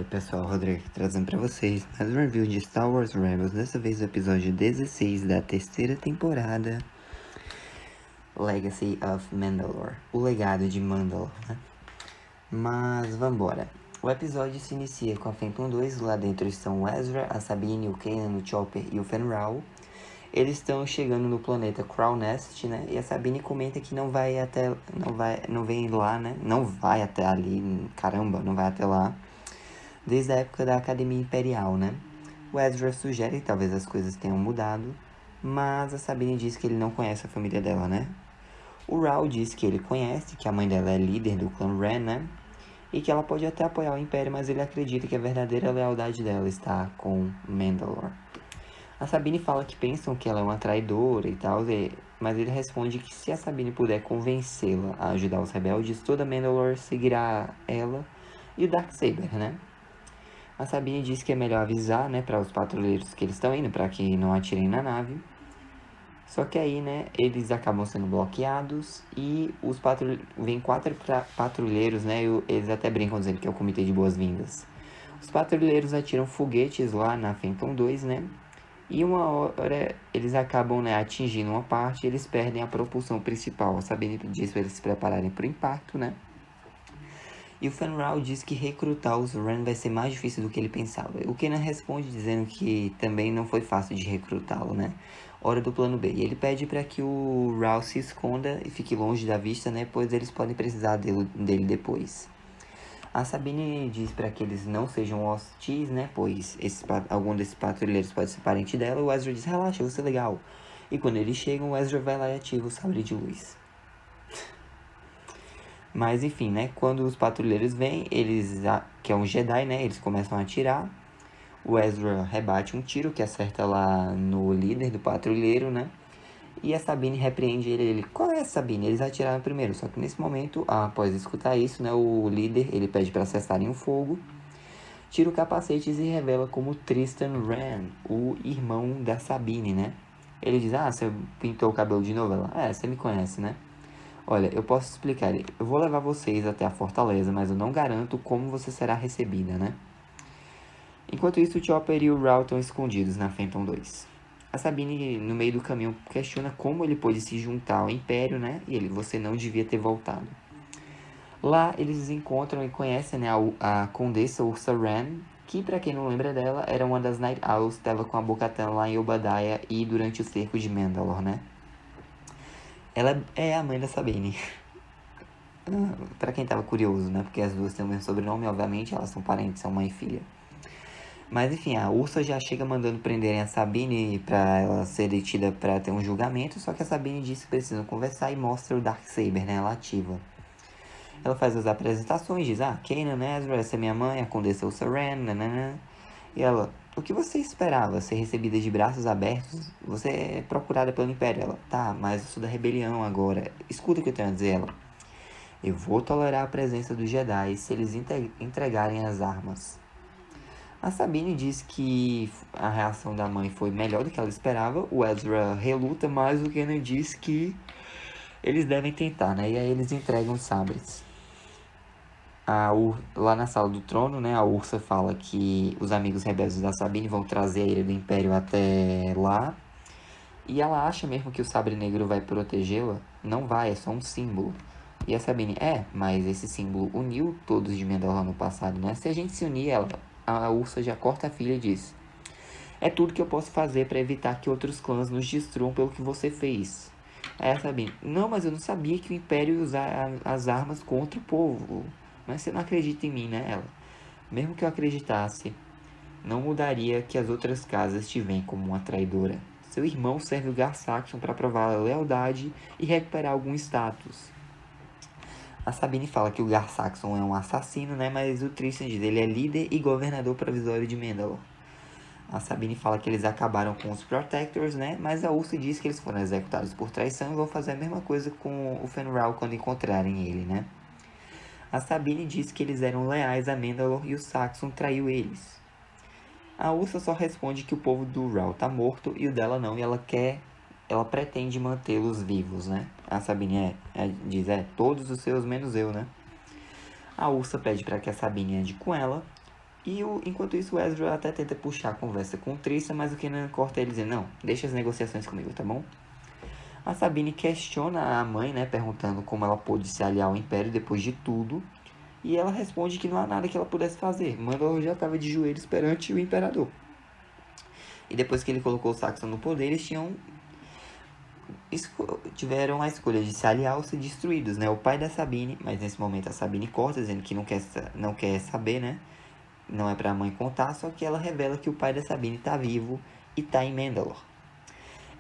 Oi pessoal, Rodrigo aqui trazendo pra vocês mais um review de Star Wars Rebels, dessa vez o episódio 16 da terceira temporada, Legacy of Mandalore, o legado de Mandalore, né? Mas vambora. O episódio se inicia com a Phantom 2, lá dentro estão o Ezra, a Sabine, o Kanan, o Chopper e o Fenn Rau. Eles estão chegando no planeta Crown Nest, né? E a Sabine comenta que não vai até ali, caramba, não vai até lá. Desde a época da Academia Imperial, né? O Ezra sugere que talvez as coisas tenham mudado, mas a Sabine diz que ele não conhece a família dela, né? O Rau diz que ele conhece, que a mãe dela é líder do clã Ren, né? E que ela pode até apoiar o Império, mas ele acredita que a verdadeira lealdade dela está com Mandalore. A Sabine fala que pensam que ela é uma traidora e tal, mas ele responde que se a Sabine puder convencê-la a ajudar os rebeldes, toda Mandalore seguirá ela e o Darksaber, né? A Sabine diz que é melhor avisar, né, para os patrulheiros que eles estão indo, para que não atirem na nave. Só que aí, né, eles acabam sendo bloqueados e vem 4 patrulheiros, né, eles até brincam dizendo que é o comitê de boas-vindas. Os patrulheiros atiram foguetes lá na Phantom 2, né, e uma hora eles acabam, né, atingindo uma parte e eles perdem a propulsão principal. A Sabine diz para eles se prepararem para o impacto, né. E o Fenn Rau diz que recrutar os Ren vai ser mais difícil do que ele pensava. O Kanan responde dizendo que também não foi fácil de recrutá-lo, né? Hora do plano B. E ele pede para que o Rau se esconda e fique longe da vista, né? Pois eles podem precisar dele depois. A Sabine diz para que eles não sejam hostis, né? Pois algum desses patrulheiros pode ser parente dela. O Ezra diz, relaxa, eu vou ser legal. E quando eles chegam, o Ezra vai lá e ativa o sabre de luz. Mas enfim, né? Quando os patrulheiros vêm, que é um Jedi, né? Eles começam a atirar. O Ezra rebate um tiro que acerta lá no líder do patrulheiro, né? E a Sabine repreende ele. Qual é a Sabine? Eles atiraram primeiro. Só que nesse momento, após escutar isso, né? O líder, ele pede para cessarem o fogo. Tira o capacete e se revela como Tristan Ren, o irmão da Sabine, né? Ele diz, você pintou o cabelo de novo? Ela, você me conhece, né? Olha, eu posso explicar. Eu vou levar vocês até a fortaleza, mas eu não garanto como você será recebida, né? Enquanto isso, o Chopper e o Rau estão escondidos na Phantom 2. A Sabine, no meio do caminho, questiona como ele pôde se juntar ao Império, né? E ele, você não devia ter voltado. Lá, eles encontram e conhecem, né, a Condessa Ursa Ren, que, pra quem não lembra dela, era uma das Night Owls, estava com a Bo-Katan lá em Obadiah e durante o cerco de Mandalore, né? Ela é a mãe da Sabine. Pra quem tava curioso, né? Porque as duas têm o mesmo sobrenome, obviamente, elas são parentes, são mãe e filha. Mas enfim, a Ursa já chega mandando prenderem a Sabine pra ela ser detida pra ter um julgamento, só que a Sabine diz que precisam conversar e mostra o Darksaber, né? Ela ativa. Ela faz as apresentações, diz, Kanan, Ezra, essa é minha mãe, a Condessa Ursa Ren, nanana. E ela, o que você esperava? Ser recebida de braços abertos? Você é procurada pelo Império. Ela, tá, mas eu sou da rebelião agora. Escuta o que eu tenho a dizer, ela. Eu vou tolerar a presença dos Jedi se eles entregarem as armas. A Sabine diz que a reação da mãe foi melhor do que ela esperava. O Ezra reluta, mas o Kanan diz que eles devem tentar, né? E aí eles entregam os sabres. Lá na sala do trono, né? A Ursa fala que os amigos rebeldes da Sabine vão trazer a Ilha do Império até lá. E ela acha mesmo que o sabre negro vai protegê-la. Não vai, é só um símbolo. E a Sabine, mas esse símbolo uniu todos de Mandalore no passado, né? Se a gente se unir, a Ursa já corta a filha e diz: é tudo que eu posso fazer para evitar que outros clãs nos destruam pelo que você fez. Aí a Sabine, não, mas eu não sabia que o Império ia usar as armas contra o povo. Mas você não acredita em mim, né? Ela, mesmo que eu acreditasse, não mudaria que as outras casas te veem como uma traidora. Seu irmão serve o Gar Saxon para provar a lealdade e recuperar algum status. A Sabine fala que o Gar Saxon é um assassino, né? Mas o Tristan diz ele é líder e governador provisório de Mandalore. A Sabine fala que eles acabaram com os Protectors, né? Mas a Ursa diz que eles foram executados por traição e vão fazer a mesma coisa com o Fenn Rau quando encontrarem ele, né? A Sabine diz que eles eram leais a Mandalore e o Saxon traiu eles. A Ursa só responde que o povo do Rau tá morto e o dela não, e ela pretende mantê-los vivos, né? A Sabine diz, todos os seus menos eu, né? A Ursa pede para que a Sabine ande com ela, Enquanto isso, o Ezra até tenta puxar a conversa com o Tristan, mas o Kenan corta ele dizendo, não, deixa as negociações comigo, tá bom? A Sabine questiona a mãe, né, perguntando como ela pôde se aliar ao Império depois de tudo, e ela responde que não há nada que ela pudesse fazer. Mandalor já estava de joelhos perante o Imperador. E depois que ele colocou o Saxon no poder, eles tiveram a escolha de se aliar ou ser destruídos, né? O pai da Sabine, mas nesse momento a Sabine corta, dizendo que não quer saber, né? Não é pra mãe contar, só que ela revela que o pai da Sabine tá vivo e tá em Mandalor.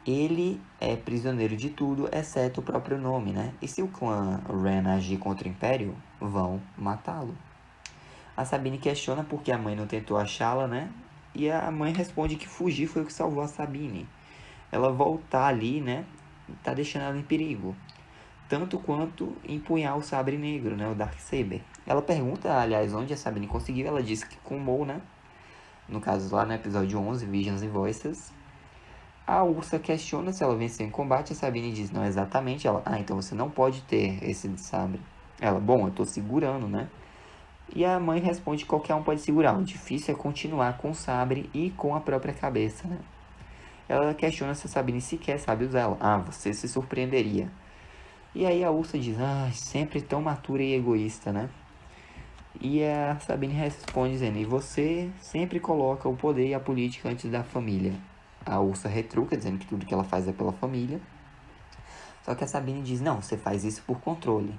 Ele é prisioneiro de tudo, exceto o próprio nome, né? E se o clã Ren agir contra o Império, vão matá-lo. A Sabine questiona por que a mãe não tentou achá-la, né? E a mãe responde que fugir foi o que salvou a Sabine. Ela voltar ali, né? Tá deixando ela em perigo. Tanto quanto empunhar o sabre negro, né? O Darksaber. Ela pergunta, aliás, onde a Sabine conseguiu. Ela diz que com Maul, né? No caso lá no episódio 11, Visions and Voices. A Ursa questiona se ela venceu em combate. A Sabine diz, não exatamente. Ela, então você não pode ter esse sabre. Ela, bom, eu tô segurando, né? E a mãe responde que qualquer um pode segurar. O difícil é continuar com o sabre e com a própria cabeça, né? Ela questiona se a Sabine sequer sabe usá-la. Você se surpreenderia. E aí a Ursa diz, sempre tão matura e egoísta, né? E a Sabine responde dizendo, e você sempre coloca o poder e a política antes da família. A Ursa retruca, dizendo que tudo que ela faz é pela família. Só que a Sabine diz, não, você faz isso por controle.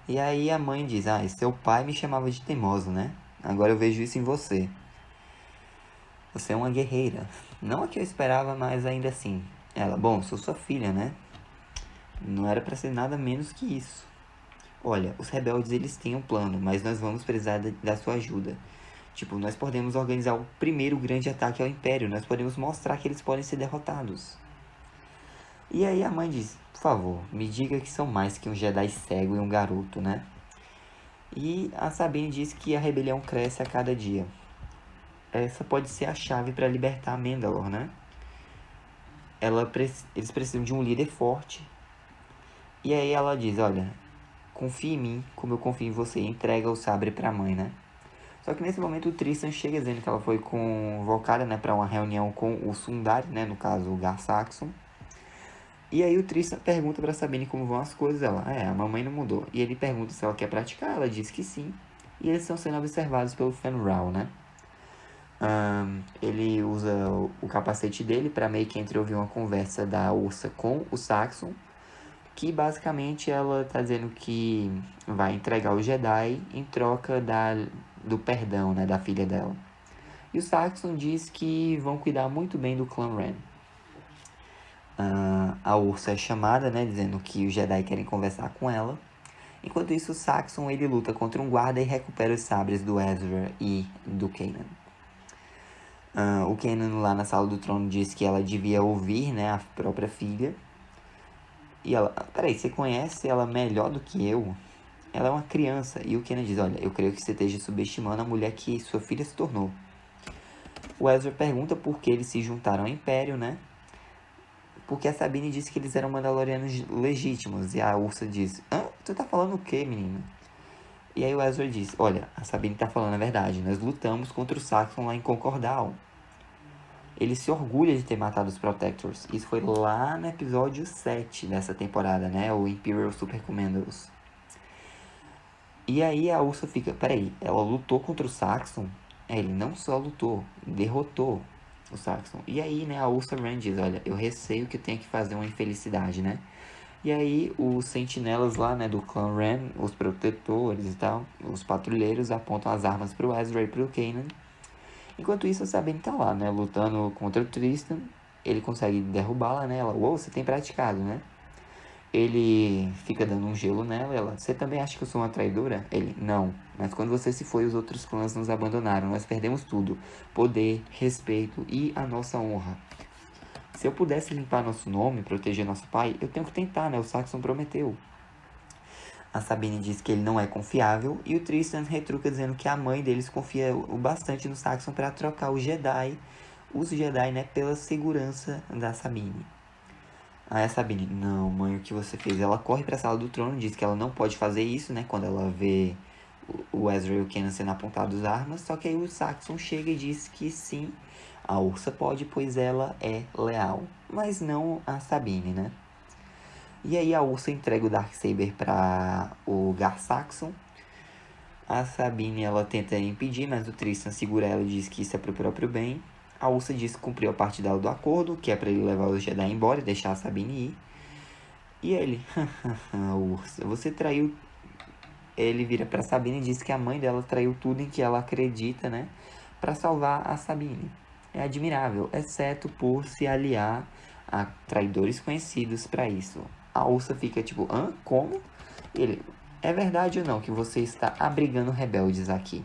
E aí a mãe diz, seu pai me chamava de teimoso, né? Agora eu vejo isso em você. Você é uma guerreira. Não a que eu esperava, mas ainda assim. Ela, bom, sou sua filha, né? Não era pra ser nada menos que isso. Olha, os rebeldes eles têm um plano, mas nós vamos precisar da sua ajuda. Tipo, nós podemos organizar o primeiro grande ataque ao Império. Nós podemos mostrar que eles podem ser derrotados. E aí a mãe diz, por favor, me diga que são mais que um Jedi cego e um garoto, né? E a Sabine diz que a rebelião cresce a cada dia. Essa pode ser a chave para libertar Mandalor, né? Eles precisam de um líder forte. E aí ela diz, olha, confie em mim como eu confio em você. E entrega o sabre pra mãe, né? Só que nesse momento o Tristan chega dizendo que ela foi convocada, né, para uma reunião com o Sundari, né, no caso o Gar Saxon. E aí o Tristan pergunta pra Sabine como vão as coisas. Ela, a mamãe não mudou. E ele pergunta se ela quer praticar. Ela diz que sim. E eles estão sendo observados pelo Fenn Rau, né? Ele usa o capacete dele para meio que entreouvir uma conversa da Ursa com o Saxon, que basicamente ela tá dizendo que vai entregar o Jedi em troca do perdão, né, da filha dela. E o Saxon diz que vão cuidar muito bem do clã Ren. A Ursa é chamada, né, dizendo que os Jedi querem conversar com ela. Enquanto isso, o Saxon ele luta contra um guarda e recupera os sabres do Ezra e do Kanan. O Kanan lá na sala do trono diz que ela devia ouvir, né, a própria filha. E ela, peraí, você conhece ela melhor do que eu? Ela é uma criança. E o Kanan diz, olha, eu creio que você esteja subestimando a mulher que sua filha se tornou. O Ezra pergunta por que eles se juntaram ao Império, né? Porque a Sabine disse que eles eram Mandalorianos legítimos. E a Ursa diz, tu tá falando o quê, menina? E aí o Ezra diz, olha, a Sabine tá falando a verdade. Nós lutamos contra o Saxon lá em Concordal. Ele se orgulha de ter matado os Protectors. Isso foi lá no episódio 7 dessa temporada, né? O Imperial Super Commandos. E aí a Ursa fica, peraí, ela lutou contra o Saxon? Ele não só lutou, derrotou o Saxon. E aí, né, a Ursa Wren diz, olha, eu receio que eu tenha que fazer uma infelicidade, né? E aí os sentinelas lá, né, do clã Ren, os protetores e tal, os patrulheiros apontam as armas pro Ezra e pro Kanan. Enquanto isso, a Sabine tá lá, né, lutando contra o Tristan. Ele consegue derrubá-la, né? Ela, você tem praticado, né? Ele fica dando um gelo nela. Ela, você também acha que eu sou uma traidora? Ele, não. Mas quando você se foi, os outros clãs nos abandonaram. Nós perdemos tudo: poder, respeito e a nossa honra. Se eu pudesse limpar nosso nome, proteger nosso pai, eu tenho que tentar, né? O Saxon prometeu. A Sabine diz que ele não é confiável e o Tristan retruca dizendo que a mãe deles confia o bastante no Saxon para trocar os Jedi, né, pela segurança da Sabine. Aí a Sabine, não, mãe, o que você fez? Ela corre para a sala do trono, diz que ela não pode fazer isso, né, quando ela vê o Ezra e o Kanan sendo apontados armas, só que aí o Saxon chega e diz que sim, a Ursa pode, pois ela é leal, mas não a Sabine, né? E aí a Ursa entrega o Darksaber para o Gar Saxon. A Sabine, ela tenta impedir, mas o Tristan segura ela e diz que isso é pro próprio bem. A Ursa diz que cumpriu a parte dela do acordo, que é para ele levar os Jedi embora e deixar a Sabine ir. E ele, Ursa, você traiu. Ele vira pra Sabine e diz que a mãe dela traiu tudo em que ela acredita, né? Pra salvar a Sabine. É admirável, exceto por se aliar a traidores conhecidos para isso. A Ursa fica tipo, hã? Como? Ele, é verdade ou não que você está abrigando rebeldes aqui?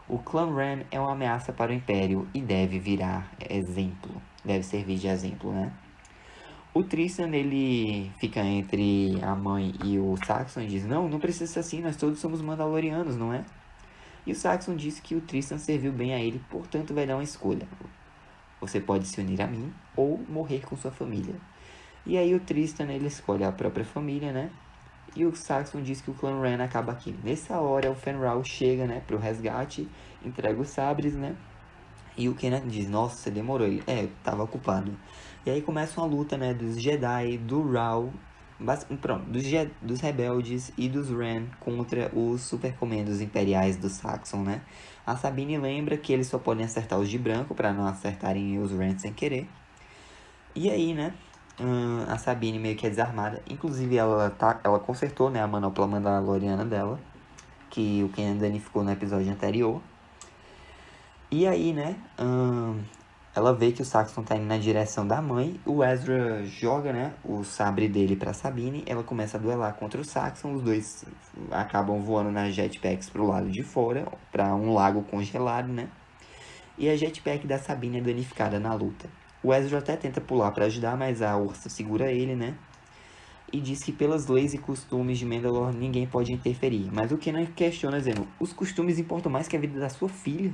O clã Ren é uma ameaça para o Império e deve virar exemplo. Deve servir de exemplo, né? O Tristan, ele fica entre a mãe e o Saxon e diz, não precisa ser assim, nós todos somos Mandalorianos, não é? E o Saxon diz que o Tristan serviu bem a ele, portanto vai dar uma escolha. Você pode se unir a mim ou morrer com sua família. E aí o Tristan, ele escolhe a própria família, né? E o Saxon diz que o clã Ren acaba aqui. Nessa hora, o Fenral chega, né, pro resgate, entrega os sabres, né? E o Kanan diz, nossa, você demorou. Ele, eu tava ocupado. E aí começa uma luta, né, dos Jedi, do Rau, pronto, dos rebeldes e dos Ren contra os supercomandos imperiais do Saxon, né? A Sabine lembra que eles só podem acertar os de branco para não acertarem os Ren sem querer. E aí, né, a Sabine meio que é desarmada. Inclusive, ela consertou, né, a manopla mandaloriana dela, que o Kanan danificou no episódio anterior. E aí, né, ela vê que o Saxon tá indo na direção da mãe. O Ezra joga, né, o sabre dele pra Sabine. Ela começa a duelar contra o Saxon. Os dois acabam voando nas jetpacks pro lado de fora, pra um lago congelado, né. E a jetpack da Sabine é danificada na luta. O Ezra até tenta pular para ajudar, mas a Ursa segura ele, né? E diz que pelas leis e costumes de Mandalore ninguém pode interferir. Mas o Kanan questiona dizendo, os costumes importam mais que a vida da sua filha?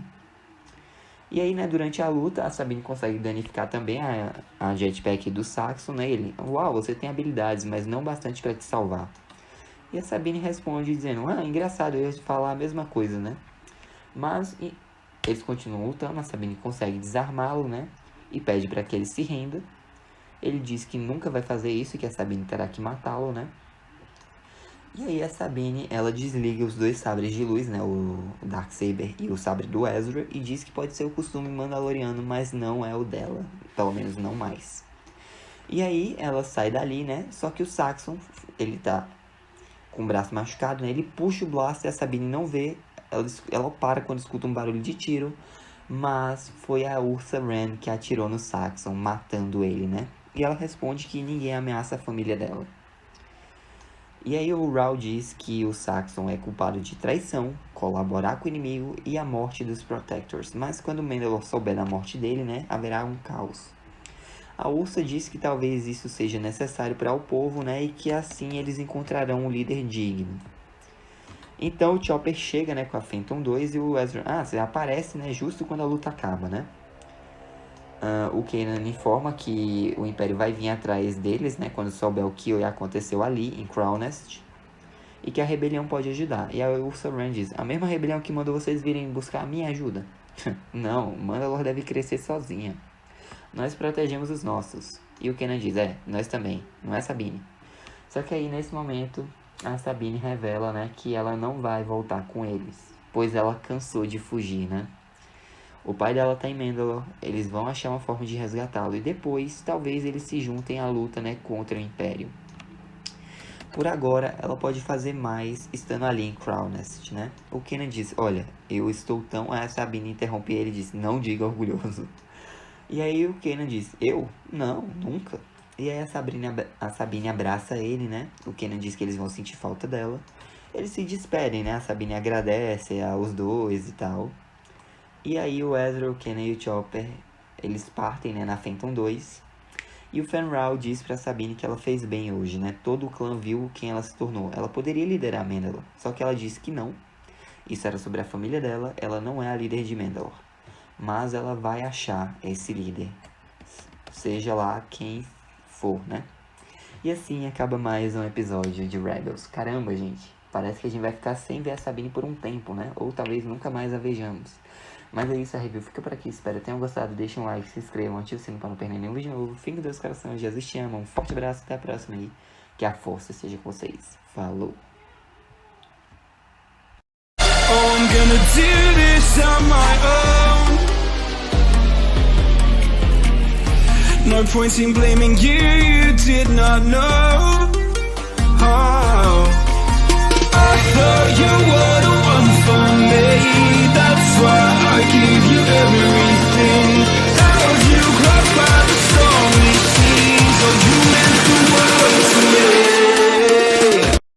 E aí, né, durante a luta, a Sabine consegue danificar também a jetpack do Saxon, né? Ele, uau, você tem habilidades, mas não bastante para te salvar. E a Sabine responde dizendo, engraçado, eu ia te falar a mesma coisa, né? Mas eles continuam lutando, a Sabine consegue desarmá-lo, né? E pede para que ele se renda. Ele diz que nunca vai fazer isso, que a Sabine terá que matá-lo, né? E aí a Sabine, ela desliga os dois sabres de luz, né? O Darksaber e o sabre do Ezra. E diz que pode ser o costume mandaloriano, mas não é o dela. Pelo menos não mais. E aí ela sai dali, né? Só que o Saxon, ele tá com o braço machucado, né? Ele puxa o blaster e a Sabine não vê. Ela para quando escuta um barulho de tiro. Mas foi a Ursa Ren que atirou no Saxon, matando ele, né? E ela responde que ninguém ameaça a família dela. E aí o Rau diz que o Saxon é culpado de traição, colaborar com o inimigo e a morte dos Protectors. Mas quando Mandalore souber da morte dele, né, haverá um caos. A Ursa diz que talvez isso seja necessário para o povo, né, e que assim eles encontrarão um líder digno. Então o Chopper chega, né, com a Phantom 2 e o Ezra... você aparece, né, justo quando a luta acaba, né? O Kanan informa que o Império vai vir atrás deles, né, quando souber o que aconteceu ali, em Crown Nest, e que a rebelião pode ajudar. E a Ursa Ren diz, a mesma rebelião que mandou vocês virem buscar a minha ajuda. Não, Mandalore deve crescer sozinha. Nós protegemos os nossos. E o Kanan diz, nós também, não é Sabine. Só que aí, nesse momento, a Sabine revela, né, que ela não vai voltar com eles, pois ela cansou de fugir, né? O pai dela tá em Mandalore, eles vão achar uma forma de resgatá-lo e depois, talvez eles se juntem à luta, né, contra o Império. Por agora, ela pode fazer mais estando ali em Crown Nest, né? O Kanan diz, olha, eu estou tão... A Sabine interrompe ele e diz, não diga orgulhoso. E aí o Kanan diz, eu? Não, nunca. E aí a Sabine abraça ele, né? O Kanan diz que eles vão sentir falta dela. Eles se despedem, né? A Sabine agradece aos dois e tal. E aí o Ezra, o Kanan e o Chopper, eles partem, né, na Phantom 2. E o Fenral diz pra Sabine que ela fez bem hoje, né? Todo o clã viu quem ela se tornou. Ela poderia liderar Mandalore, só que ela disse que não. Isso era sobre a família dela, ela não é a líder de Mandalore. Mas ela vai achar esse líder, seja lá quem for, né? E assim acaba mais um episódio de Rebels. Caramba, gente. Parece que a gente vai ficar sem ver a Sabine por um tempo, né? Ou talvez nunca mais a vejamos. Mas é isso, a review fica por aqui. Espero que tenham gostado. Deixem um like, se inscrevam, ativem o sino para não perder nenhum vídeo novo. Fiquem com Deus, coração. Jesus te ama. Um forte abraço. Até a próxima aí. Que a força esteja com vocês. Falou! Oh, I'm gonna do this on my own. No point in blaming you, you did not know. Oh, I thought you were the one for me. That's why I give you